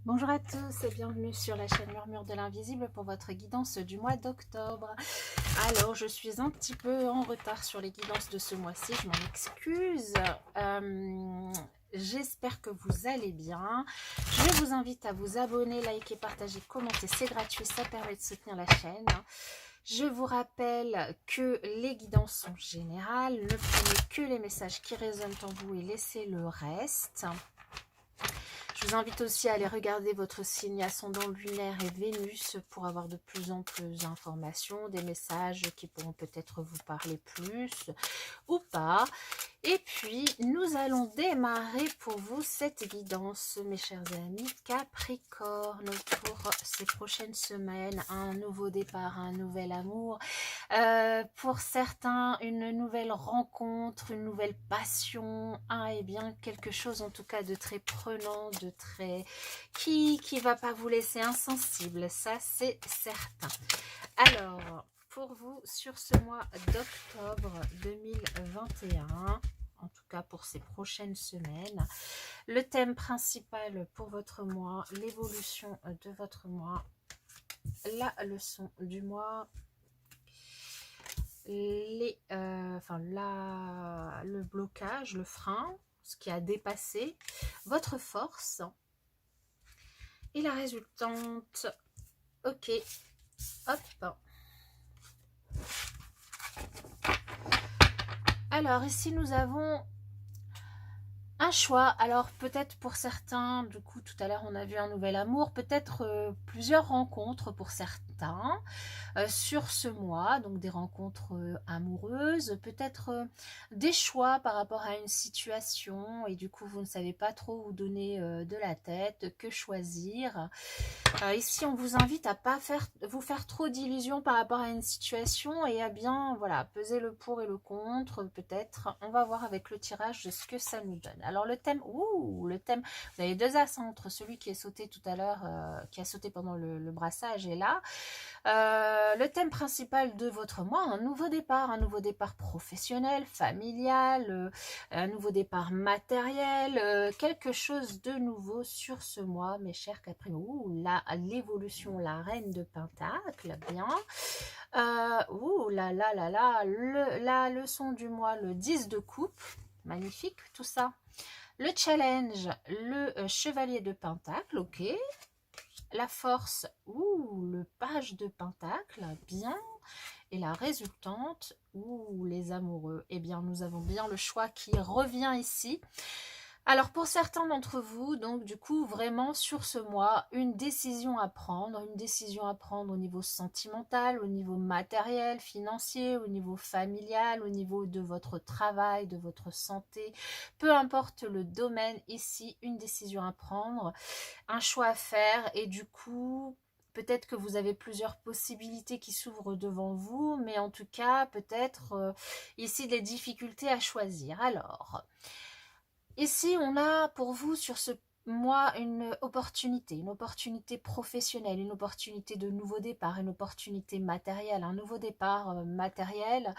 Bonjour à tous et bienvenue sur la chaîne Murmure de l'Invisible pour votre guidance du mois d'octobre. Alors, je suis un petit peu en retard sur les guidances de ce mois-ci, je m'en excuse. J'espère que vous allez bien. Je vous invite à vous abonner, liker, partager, commenter, c'est gratuit, ça permet de soutenir la chaîne. Je vous rappelle que les guidances sont générales, ne prenez que les messages qui résonnent en vous et laissez le reste. Je vous invite aussi à aller regarder votre signe ascendant lunaire et Vénus pour avoir de plus en plus d'informations, des messages qui pourront peut-être vous parler plus ou pas. Et puis, nous allons démarrer pour vous cette guidance, mes chers amis Capricorne, pour ces prochaines semaines. Un nouveau départ, un nouvel amour. Pour certains, une nouvelle rencontre, une nouvelle passion. Ah, et bien, quelque chose en tout cas de très prenant, de très... qui va pas vous laisser insensible, ça c'est certain. Alors, pour vous, sur ce mois d'octobre 2021, en tout cas pour ces prochaines semaines, le thème principal pour votre mois, l'évolution de votre mois, la leçon du mois, le blocage, le frein, ce qui a dépassé, votre force et la résultante. Ok, hop. Alors ici nous avons un choix. Alors peut-être pour certains, du coup tout à l'heure on a vu un nouvel amour, peut-être plusieurs rencontres pour certains sur ce mois, donc des rencontres amoureuses, peut-être des choix par rapport à une situation et du coup vous ne savez pas trop où donner de la tête, que choisir. Ici on vous invite à pas vous faire trop d'illusions par rapport à une situation et à bien voilà peser le pour et le contre. Peut-être on va voir avec le tirage de ce que ça nous donne. Alors le thème, vous avez deux as entre celui qui est sauté tout à l'heure, qui a sauté pendant le brassage et là. Le thème principal de votre mois, un nouveau départ professionnel, familial, un nouveau départ matériel, quelque chose de nouveau sur ce mois, mes chers Capricornes. L'évolution, la reine de Pentacle, bien. La leçon du mois, le 10 de coupe, magnifique tout ça. Le challenge, le chevalier de Pentacle, ok. La force, le page de Pentacle, bien. Et la résultante, les amoureux. Eh bien, nous avons bien le choix qui revient ici. Alors, pour certains d'entre vous, donc du coup, vraiment sur ce mois, une décision à prendre au niveau sentimental, au niveau matériel, financier, au niveau familial, au niveau de votre travail, de votre santé, peu importe le domaine, ici, une décision à prendre, un choix à faire et du coup, peut-être que vous avez plusieurs possibilités qui s'ouvrent devant vous, mais en tout cas, peut-être ici des difficultés à choisir. Alors, ici, on a pour vous sur ce mois une opportunité professionnelle, une opportunité de nouveau départ, une opportunité matérielle, un nouveau départ matériel,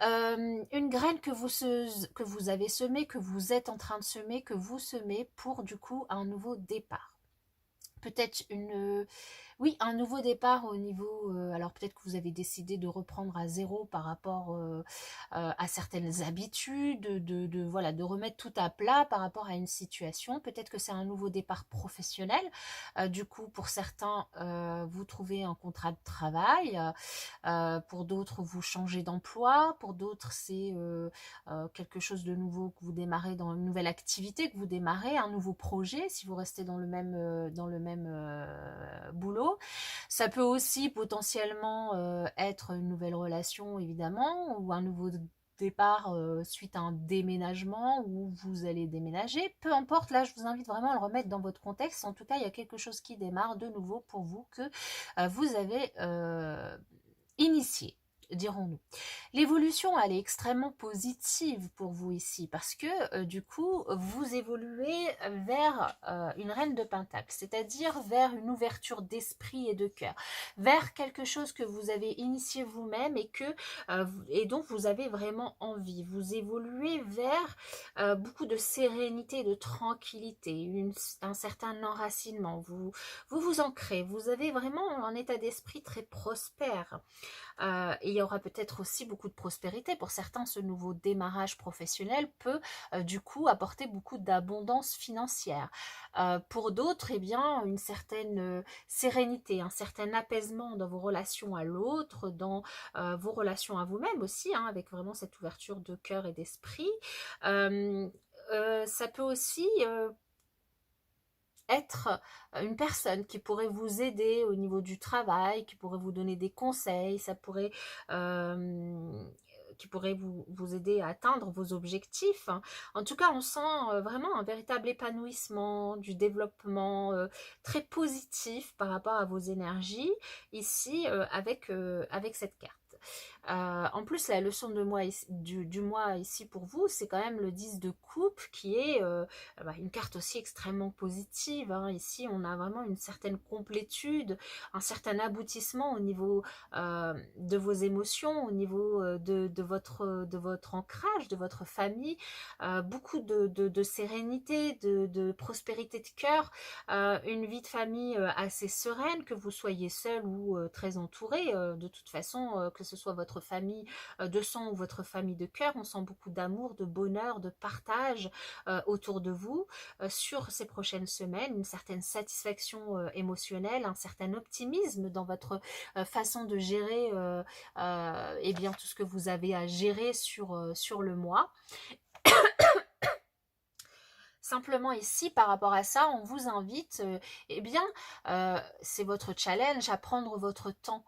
une graine que vous avez semée, que vous êtes en train de semer, que vous semez pour du coup un nouveau départ. Peut-être un nouveau départ au niveau, alors peut-être que vous avez décidé de reprendre à zéro par rapport à certaines habitudes, voilà, de remettre tout à plat par rapport à une situation. Peut-être que c'est un nouveau départ professionnel. Du coup, pour certains, vous trouvez un contrat de travail. Pour d'autres, vous changez d'emploi. Pour d'autres, c'est quelque chose de nouveau que vous démarrez dans une nouvelle activité, que vous démarrez, un nouveau projet, si vous restez dans le même boulot. Ça peut aussi potentiellement être une nouvelle relation, évidemment, ou un nouveau départ suite à un déménagement où vous allez déménager. Peu importe, là, je vous invite vraiment à le remettre dans votre contexte. En tout cas, il y a quelque chose qui démarre de nouveau pour vous que vous avez initié. dirons-nous. L'évolution, elle est extrêmement positive pour vous ici, parce que du coup, vous évoluez vers une reine de Pentacle, c'est-à-dire vers une ouverture d'esprit et de cœur, vers quelque chose que vous avez initié vous-même et dont vous avez vraiment envie. Vous évoluez vers beaucoup de sérénité, de tranquillité, un certain enracinement. Vous ancrez, vous avez vraiment un état d'esprit très prospère. Et il y aura peut-être aussi beaucoup de prospérité. Pour certains, ce nouveau démarrage professionnel peut du coup apporter beaucoup d'abondance financière. Pour d'autres, eh bien, une certaine sérénité, un certain apaisement dans vos relations à l'autre, dans vos relations à vous-même aussi, hein, avec vraiment cette ouverture de cœur et d'esprit. Ça peut aussi être une personne qui pourrait vous aider au niveau du travail, qui pourrait vous donner des conseils, qui pourrait vous aider à atteindre vos objectifs. En tout cas, on sent vraiment un véritable épanouissement, du développement très positif par rapport à vos énergies ici avec cette carte. En plus, la leçon du mois ici pour vous, c'est quand même le 10 de coupe qui est une carte aussi extrêmement positive. Hein. Ici, on a vraiment une certaine complétude, un certain aboutissement au niveau de vos émotions, au niveau de votre ancrage, de votre famille, beaucoup de sérénité, de prospérité de cœur, une vie de famille assez sereine, que vous soyez seul ou très entouré. De toute façon, que ce soit votre famille de sang ou votre famille de cœur, on sent beaucoup d'amour, de bonheur, de partage autour de vous sur ces prochaines semaines, une certaine satisfaction émotionnelle, un certain optimisme dans votre façon de gérer eh bien, tout ce que vous avez à gérer sur le mois. Simplement ici, par rapport à ça, on vous invite, eh bien, c'est votre challenge, à prendre votre temps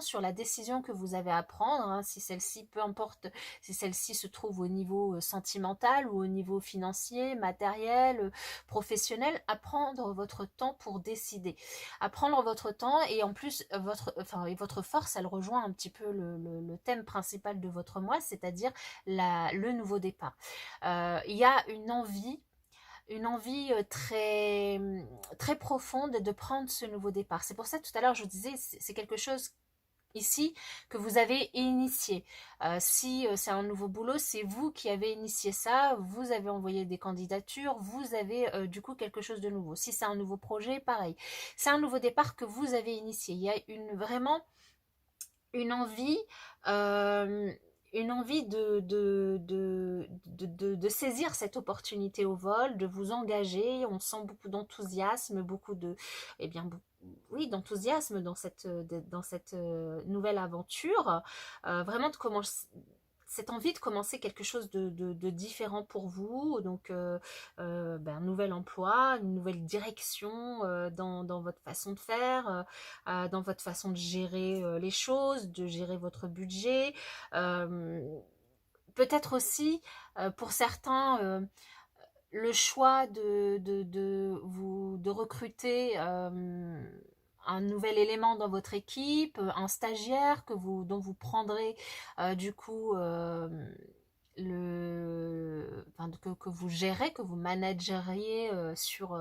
sur la décision que vous avez à prendre, hein, si celle-ci, peu importe si celle-ci se trouve au niveau sentimental ou au niveau financier, matériel, professionnel, à prendre votre temps pour décider, à prendre votre temps et en plus, votre force, elle rejoint un petit peu le thème principal de votre mois, c'est-à-dire le nouveau départ. Il y a une envie très, très profonde de prendre ce nouveau départ. C'est pour ça que tout à l'heure je vous disais, c'est quelque chose ici que vous avez initié. Si c'est un nouveau boulot, c'est vous qui avez initié ça, vous avez envoyé des candidatures, vous avez du coup quelque chose de nouveau. Si c'est un nouveau projet, pareil. C'est un nouveau départ que vous avez initié. Il y a vraiment une envie de saisir cette opportunité au vol, de vous engager. On sent beaucoup d'enthousiasme, oui, d'enthousiasme dans cette nouvelle aventure. Vraiment de commencer, cette envie de commencer quelque chose de différent pour vous, donc un nouvel emploi, une nouvelle direction dans votre façon de faire, dans votre façon de gérer les choses, de gérer votre budget. Peut-être aussi, pour certains, le choix de recruter un nouvel élément dans votre équipe, un stagiaire dont vous prendrez du coup que vous gérez, que vous manageriez sur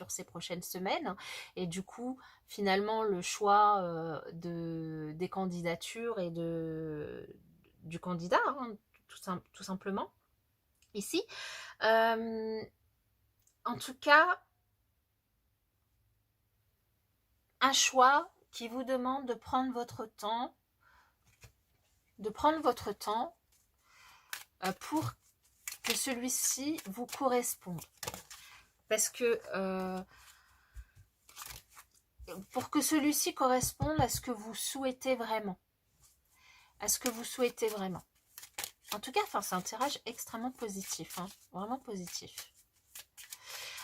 ces prochaines semaines. Et du coup, finalement, le choix des candidatures et du candidat, hein, tout simplement, ici. En tout cas, un choix qui vous demande de prendre votre temps, pour que celui-ci vous corresponde. Parce que pour que celui-ci corresponde à ce que vous souhaitez vraiment. En tout cas, c'est un tirage extrêmement positif, hein, vraiment positif.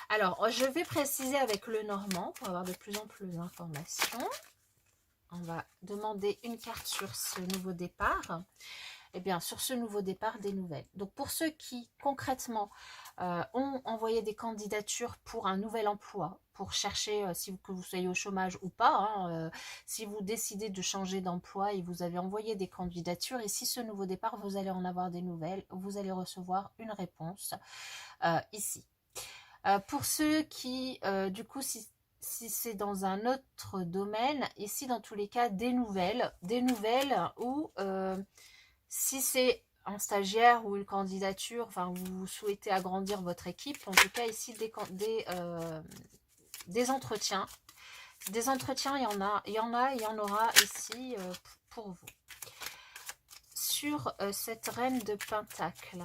Alors, je vais préciser avec le normand pour avoir de plus en plus d'informations. On va demander une carte sur ce nouveau départ. eh bien, sur ce nouveau départ, des nouvelles. Donc, pour ceux qui, concrètement, ont envoyé des candidatures pour un nouvel emploi, pour chercher, que vous soyez au chômage ou pas, hein, si vous décidez de changer d'emploi et vous avez envoyé des candidatures, et si ce nouveau départ, vous allez en avoir des nouvelles, vous allez recevoir une réponse ici. Pour ceux qui, du coup, si c'est dans un autre domaine, ici dans tous les cas des nouvelles ou si c'est un stagiaire ou une candidature, enfin vous souhaitez agrandir votre équipe, en tout cas ici des entretiens. Des entretiens, il y en aura ici pour vous. Sur cette reine de Pentacle.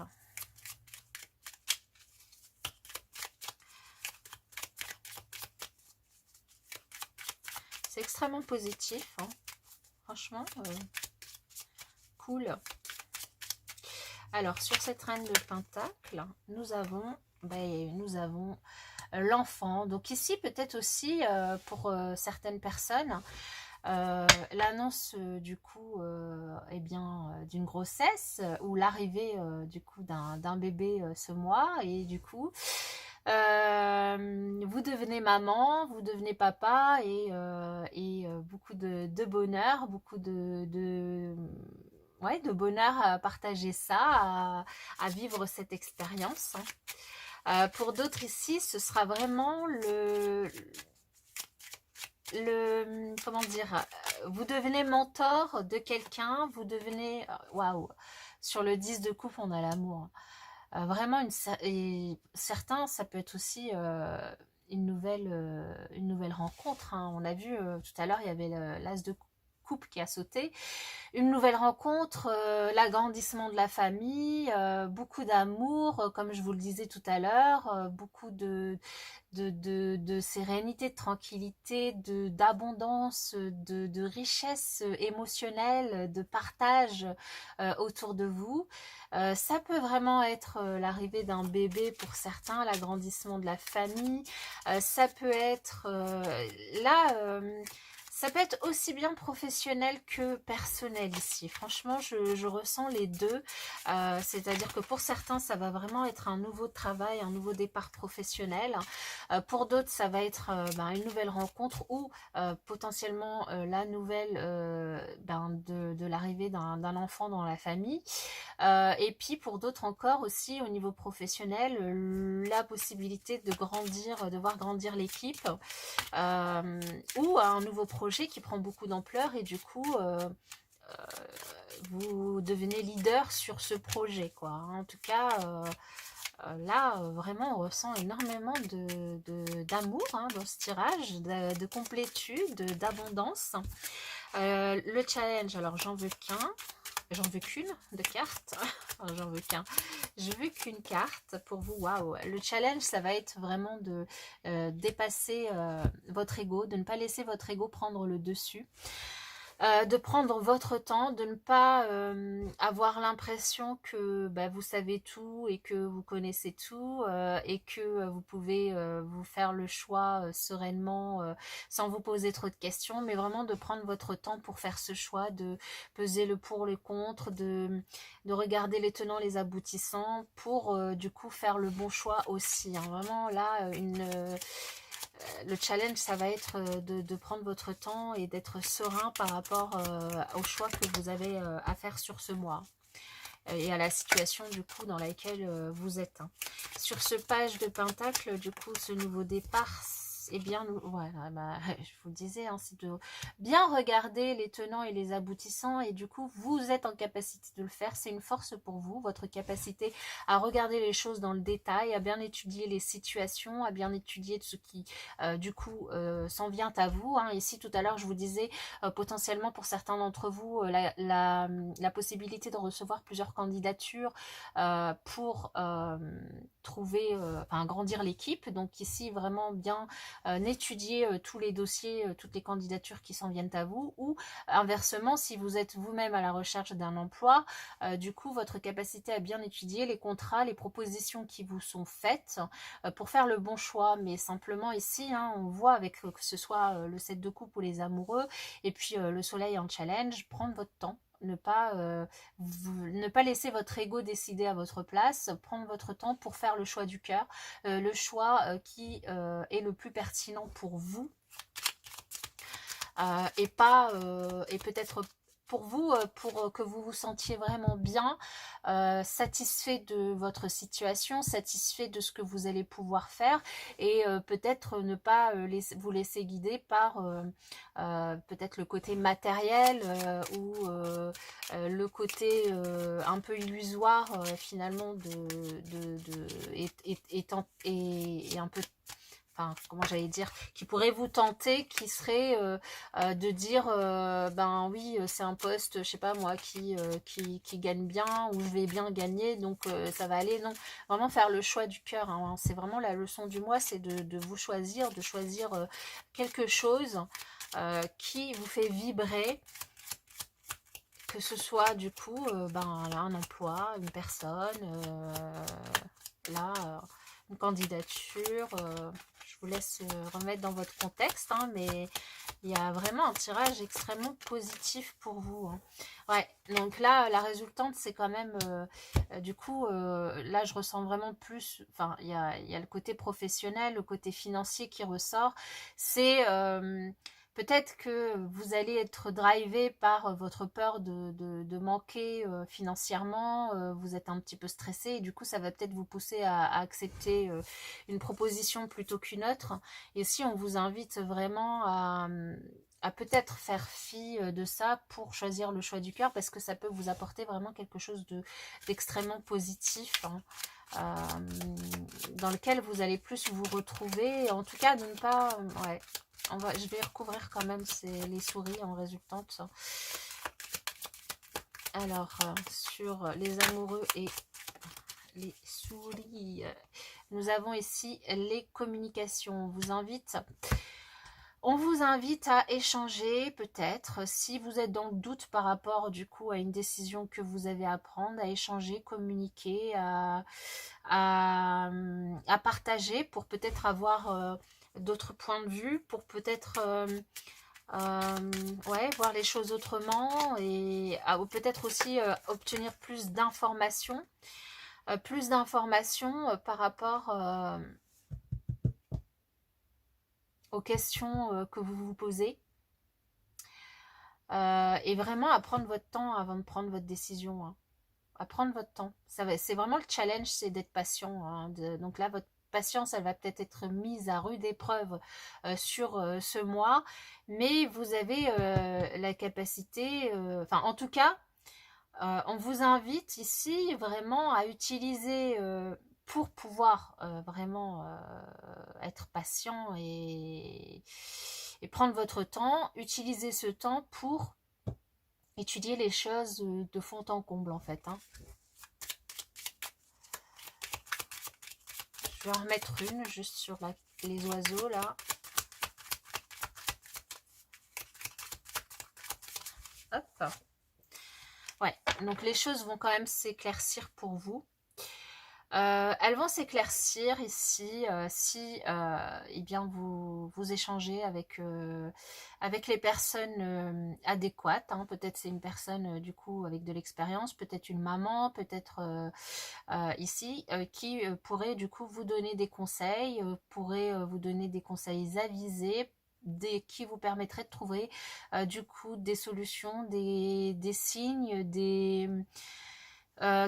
C'est extrêmement positif, hein. Franchement, cool. Alors, sur cette reine de Pentacle, nous avons l'enfant. Donc ici, peut-être aussi, pour certaines personnes, l'annonce du coup eh bien d'une grossesse ou l'arrivée du coup d'un bébé ce mois, et du coup vous devenez maman, vous devenez papa, et beaucoup de bonheur, beaucoup ouais, de bonheur à partager ça, à vivre cette expérience. Pour d'autres ici, ce sera vraiment comment dire, vous devenez mentor de quelqu'un, vous devenez, waouh, sur le 10 de coupe, on a l'amour. Vraiment, et certains, ça peut être aussi une nouvelle rencontre, hein. On a vu tout à l'heure, il y avait l'as de coupe qui a sauté. Une nouvelle rencontre, l'agrandissement de la famille, beaucoup d'amour, comme je vous le disais tout à l'heure, beaucoup de sérénité, de tranquillité, d'abondance, de richesse émotionnelle, de partage autour de vous. Ça peut vraiment être l'arrivée d'un bébé pour certains, l'agrandissement de la famille. Ça peut être ça peut être aussi bien professionnel que personnel ici. Franchement, je ressens les deux. C'est-à-dire que pour certains, ça va vraiment être un nouveau travail, un nouveau départ professionnel. Pour d'autres, ça va être une nouvelle rencontre ou potentiellement la nouvelle de l'arrivée d'un enfant dans la famille. Et puis pour d'autres encore aussi au niveau professionnel, la possibilité de grandir, de voir grandir l'équipe, ou un nouveau projet qui prend beaucoup d'ampleur, et du coup vous devenez leader sur ce projet, quoi. En tout cas, là, vraiment, on ressent énormément d'amour dans ce tirage, de complétude, d'abondance. Le challenge, alors j'en veux qu'un. J'en veux qu'une de carte. Enfin, j'en veux qu'un. Je veux qu'une carte pour vous. Waouh. Le challenge, ça va être vraiment de dépasser votre ego, de ne pas laisser votre ego prendre le dessus. De prendre votre temps, de ne pas avoir l'impression que vous savez tout et que vous connaissez tout, et que vous pouvez vous faire le choix sereinement, sans vous poser trop de questions, mais vraiment de prendre votre temps pour faire ce choix, de peser le pour, le contre, de regarder les tenants, les aboutissants, pour du coup faire le bon choix aussi, hein. Vraiment là, le challenge, ça va être de prendre votre temps et d'être serein par rapport au choix que vous avez à faire sur ce mois, et à la situation du coup dans laquelle vous êtes, hein. Sur ce page de Pentacle, du coup, ce nouveau départ, eh bien, voilà, je vous le disais, hein, c'est de bien regarder les tenants et les aboutissants, et du coup, vous êtes en capacité de le faire. C'est une force pour vous, votre capacité à regarder les choses dans le détail, à bien étudier les situations, à bien étudier ce qui, du coup, s'en vient à vous, hein. Ici, tout à l'heure, je vous disais, potentiellement pour certains d'entre vous, la possibilité de recevoir plusieurs candidatures pour trouver, grandir l'équipe. Donc ici, vraiment bien étudier tous les dossiers, toutes les candidatures qui s'en viennent à vous, ou inversement, si vous êtes vous-même à la recherche d'un emploi, du coup, votre capacité à bien étudier les contrats, les propositions qui vous sont faites pour faire le bon choix. Mais simplement ici, hein, on voit avec que ce soit le 7 de coupe ou les amoureux, et puis le soleil en challenge, prendre votre temps. Ne pas laisser votre ego décider à votre place, prendre votre temps pour faire le choix du cœur, le choix qui est le plus pertinent pour vous, et peut-être pour vous, pour que vous vous sentiez vraiment bien, satisfait de votre situation, satisfait de ce que vous allez pouvoir faire, et peut-être ne pas vous laisser guider par peut-être le côté matériel, ou le côté un peu illusoire finalement et un peu, enfin, comment j'allais dire, qui pourrait vous tenter, qui serait de dire, ben oui, c'est un poste, je sais pas moi, qui gagne bien, ou je vais bien gagner, donc ça va aller. Non, vraiment faire le choix du cœur, hein. C'est vraiment la leçon du mois, c'est de vous choisir, de choisir quelque chose qui vous fait vibrer, que ce soit du coup ben, là, un emploi, une personne, là, une candidature. Je vous laisse remettre dans votre contexte, hein, mais il y a vraiment un tirage extrêmement positif pour vous, hein. Ouais, donc là, la résultante, c'est quand même, du coup, là, je ressens vraiment plus, enfin, il y a le côté professionnel, le côté financier qui ressort. C'est peut-être que vous allez être drivé par votre peur de manquer financièrement, vous êtes un petit peu stressé, et du coup ça va peut-être vous pousser à accepter une proposition plutôt qu'une autre. Et si on vous invite vraiment à peut-être faire fi de ça pour choisir le choix du cœur, parce que ça peut vous apporter vraiment quelque chose d'extrêmement positif, hein, dans lequel vous allez plus vous retrouver, en tout cas de ne pas... ouais. Je vais recouvrir quand même les souris en résultante. Alors, sur les amoureux et les souris, nous avons ici les communications. On vous invite à échanger, peut-être, si vous êtes dans le doute par rapport du coup à une décision que vous avez à prendre, à échanger, communiquer, à partager, pour peut-être avoir d'autres points de vue, pour peut-être ouais, voir les choses autrement, et peut-être aussi obtenir plus d'informations, par rapport aux questions que vous vous posez, et vraiment à prendre votre temps avant de prendre votre décision, hein. À prendre votre temps. C'est vraiment le challenge, c'est d'être patient, hein. Donc là, votre patience, elle va peut-être être mise à rude épreuve sur ce mois, mais vous avez la capacité, enfin en tout cas, on vous invite ici vraiment à utiliser, pour pouvoir vraiment être patient et prendre votre temps, utiliser ce temps pour étudier les choses de fond en comble, en fait, hein. Je vais en remettre une juste sur les oiseaux là. Hop. Ouais, donc les choses vont quand même s'éclaircir pour vous. Elles vont s'éclaircir ici si eh bien vous échangez avec les personnes adéquates, hein. Peut-être c'est une personne du coup avec de l'expérience, peut-être une maman, peut-être ici qui pourrait du coup vous donner des conseils, pourrait vous donner des conseils avisés, qui vous permettraient de trouver du coup des solutions, des signes,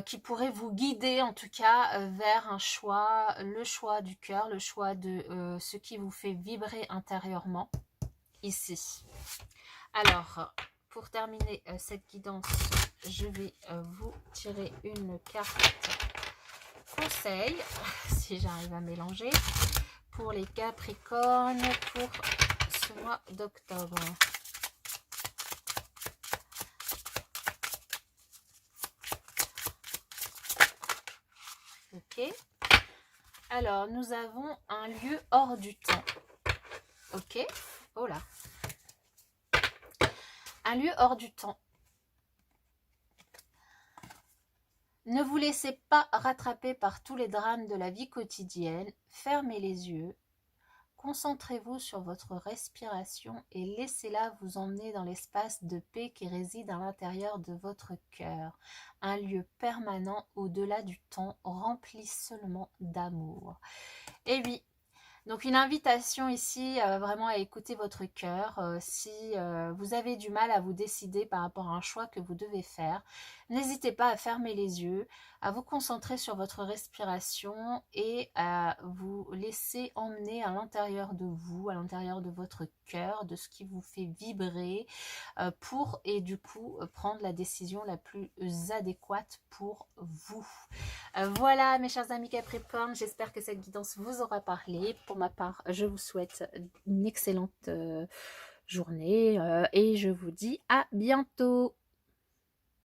qui pourrait vous guider en tout cas vers un choix, le choix du cœur, le choix de ce qui vous fait vibrer intérieurement ici. Alors, pour terminer cette guidance, je vais vous tirer une carte conseil, si j'arrive à mélanger, pour les Capricornes pour ce mois d'octobre. Ok. Alors, nous avons un lieu hors du temps. Ok. Oh là. Un lieu hors du temps. Ne vous laissez pas rattraper par tous les drames de la vie quotidienne. Fermez les yeux. Concentrez-vous sur votre respiration et laissez-la vous emmener dans l'espace de paix qui réside à l'intérieur de votre cœur. Un lieu permanent au-delà du temps, rempli seulement d'amour. Et oui, donc une invitation ici vraiment à écouter votre cœur. Si vous avez du mal à vous décider par rapport à un choix que vous devez faire, n'hésitez pas à fermer les yeux, à vous concentrer sur votre respiration et à vous laisser emmener à l'intérieur de vous, à l'intérieur de votre cœur, de ce qui vous fait vibrer pour et du coup prendre la décision la plus adéquate pour vous. Voilà mes chers amis Capricorne, j'espère que cette guidance vous aura parlé. Pour ma part, je vous souhaite une excellente journée et je vous dis à bientôt.